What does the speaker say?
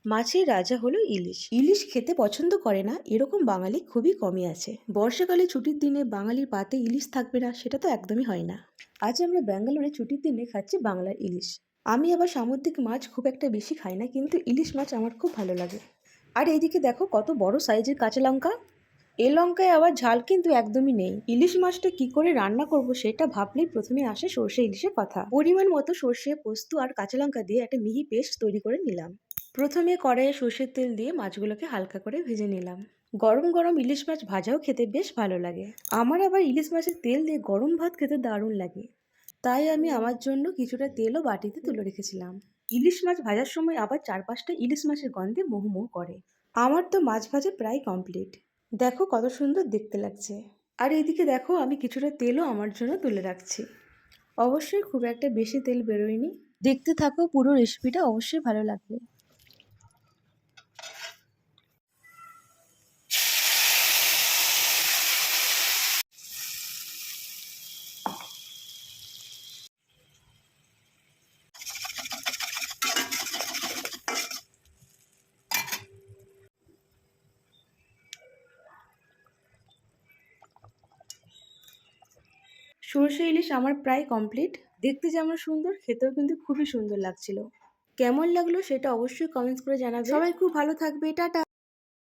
মাছের রাজা হলো ইলিশ। ইলিশ খেতে পছন্দ করে না এরকম বাঙালি খুবই কমই আছে। বর্ষাকালে ছুটির দিনে বাঙালির পাতে ইলিশ থাকবে না সেটা তো একদমই হয় না। আজ আমরা ব্যাঙ্গালোরে ছুটির দিনে খাচ্ছি বাংলার ইলিশ। আমি আবার সামুদ্রিক মাছ খুব একটা বেশি খাই না, কিন্তু ইলিশ মাছ আমার খুব ভালো লাগে। আর এইদিকে দেখো কত বড় সাইজের কাঁচা লঙ্কা। এই লঙ্কায় আবার ঝাল কিন্তু একদমই নেই। ইলিশ মাছটা কি করে রান্না করব সেটা ভাবলেই প্রথমে আসে সর্ষে ইলিশের কথা। পরিমাণ মতো সর্ষে, পোস্ত আর কাঁচা লঙ্কা দিয়ে একটা মিহি পেস্ট তৈরি করে নিলাম। প্রথমে কড়াইয়ে সর্ষের তেল দিয়ে মাছগুলোকে হালকা করে ভেজে নিলাম। গরম গরম ইলিশ মাছ ভাজাও খেতে বেশ ভালো লাগে। আমার আবার ইলিশ মাছের তেল দিয়ে গরম ভাত খেতে দারুণ লাগে। তাই আমি আমার জন্য কিছুটা তেলও বাটিতে তুলে রেখেছিলাম। ইলিশ মাছ ভাজার সময় আবার চারপাশটা ইলিশ মাছের গন্ধে মোহ মোহ করে। আমার তো মাছ ভাজা প্রায় কমপ্লিট। দেখো কত সুন্দর দেখতে লাগছে। আর এইদিকে দেখো আমি কিছুটা তেলও আমার জন্য তুলে রাখছি। অবশ্যই খুব একটা বেশি তেল বেরোয়নি। দেখতে থাকো, পুরো রেসিপিটা অবশ্যই ভালো লাগবে। সর্ষে ইলিশ আমার প্রায় কমপ্লিট। দেখতে যেমন সুন্দর, খেতেও কিন্তু খুবই সুন্দর লাগছিল। কেমন লাগলো সেটা অবশ্যই কমেন্টস করে জানাবে। সবাই খুব ভালো থাকবে। টাটা।